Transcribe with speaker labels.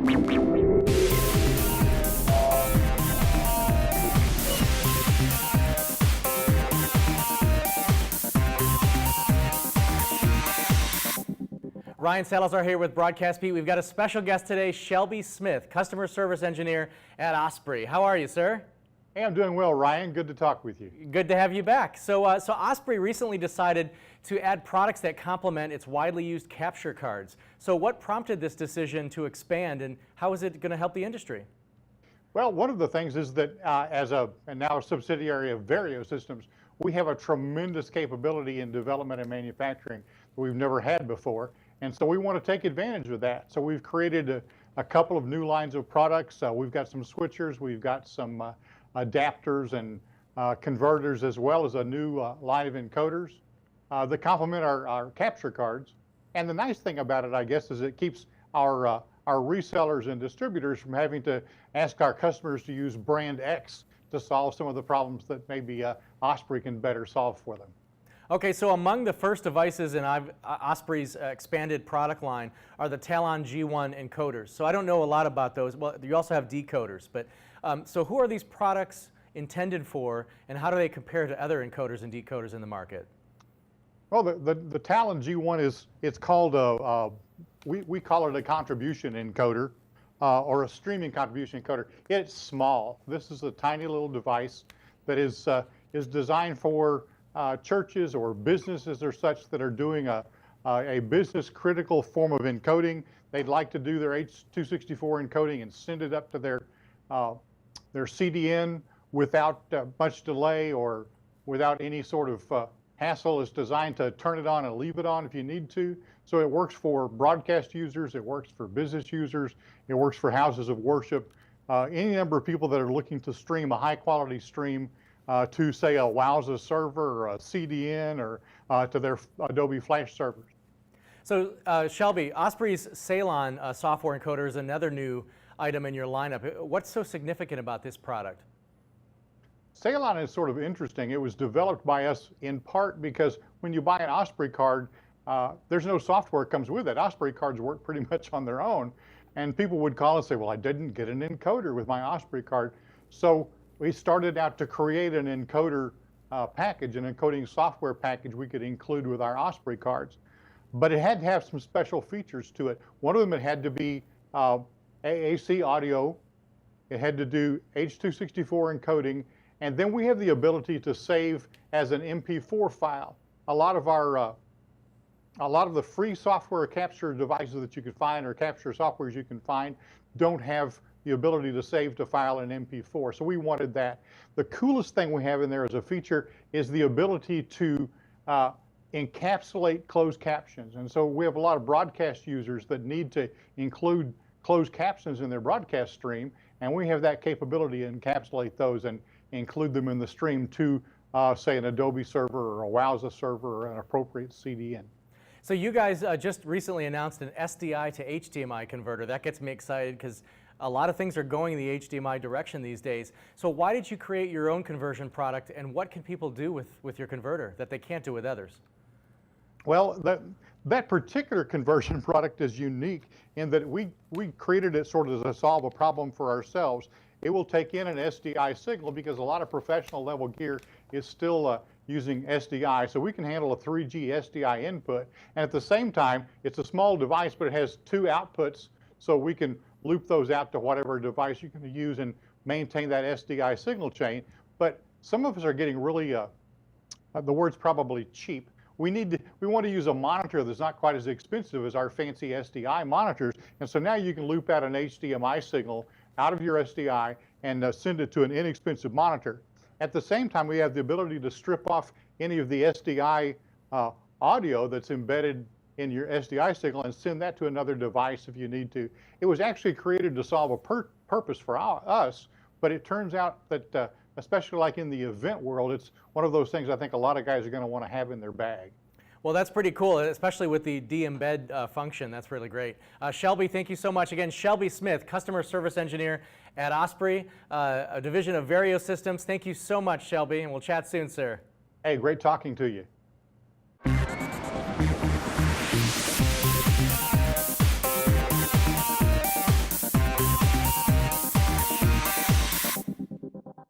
Speaker 1: Ryan Salazar here with Broadcast Beat. We've got a special guest today, Shelby Smith, Customer Service Engineer at Osprey. How are you, sir?
Speaker 2: Hey, I'm doing well, Ryan. Good to talk with you.
Speaker 1: Good to have you back. So Osprey recently decided to add products that complement its widely used capture cards. So what prompted this decision to expand, and how is it going to help the industry?
Speaker 2: Well, one of the things is that and now a subsidiary of Vario Systems, we have a tremendous capability in development and manufacturing that we've never had before. And so we want to take advantage of that. So we've created a couple of new lines of products. We've got some switchers, we've got some adapters and converters, as well as a new line of encoders that complement our capture cards. And the nice thing about it, I guess, is it keeps our resellers and distributors from having to ask our customers to use brand X to solve some of the problems that maybe Osprey can better solve for them.
Speaker 1: Okay, so among the first devices in Osprey's expanded product line are the Talon G1 encoders. So I don't know a lot about those. Well, you also have decoders, but so who are these products intended for, and how do they compare to other encoders and decoders in the market?
Speaker 2: Well, the Talon G1 it's called we call it a contribution encoder or a streaming contribution encoder. It's small. This is a tiny little device that is designed for churches or businesses or such that are doing a business critical form of encoding. They'd like to do their H.264 encoding and send it up to their CDN without much delay or without any sort of hassle. It's designed to turn it on and leave it on if you need to. So it works for broadcast users, it works for business users, it works for houses of worship, any number of people that are looking to stream a high quality stream to, say, a Wowza server or a CDN or to their Adobe Flash servers.
Speaker 1: So Shelby, Osprey's Ceylon software encoder is another new item in your lineup. What's so significant about this product?
Speaker 2: Ceylon is sort of interesting. It was developed by us in part because when you buy an Osprey card, there's no software that comes with it. Osprey cards work pretty much on their own. And people would call and say, well, I didn't get an encoder with my Osprey card. So we started out to create an encoder package, an encoding software package we could include with our Osprey cards. But it had to have some special features to it. One of them, it had to be AAC audio. It had to do H.264 encoding. And then we have the ability to save as an MP4 file. A lot of the free software capture devices that you can find or capture softwares you can find don't have the ability to save to file in MP4. So we wanted that. The coolest thing we have in there as a feature is the ability to encapsulate closed captions. And so we have a lot of broadcast users that need to include closed captions in their broadcast stream, and we have that capability to encapsulate those and include them in the stream to, say, an Adobe server or a Wowza server or an appropriate CDN.
Speaker 1: So you guys just recently announced an SDI to HDMI converter. That gets me excited because a lot of things are going in the HDMI direction these days. So why did you create your own conversion product, and what can people do with your converter that they can't do with others?
Speaker 2: Well, that particular conversion product is unique in that we created it sort of to solve a problem for ourselves. It will take in an SDI signal because a lot of professional level gear is still using SDI. So we can handle a 3G SDI input. And at the same time, it's a small device, but it has two outputs. So we can loop those out to whatever device you're going to use and maintain that SDI signal chain. But some of us are getting really, the word's probably cheap. We want to use a monitor that's not quite as expensive as our fancy SDI monitors. And so now you can loop out an HDMI signal out of your SDI and send it to an inexpensive monitor. At the same time, we have the ability to strip off any of the SDI audio that's embedded in your SDI signal and send that to another device if you need to. It was actually created to solve a purpose for us, but it turns out that especially like in the event world, it's one of those things I think a lot of guys are going to want to have in their bag.
Speaker 1: Well, that's pretty cool, especially with the de-embed function. That's really great. Shelby, thank you so much. Again, Shelby Smith, Customer Service Engineer at Osprey, a division of Vario Systems. Thank you so much, Shelby, and we'll chat soon, sir.
Speaker 2: Hey, great talking to you.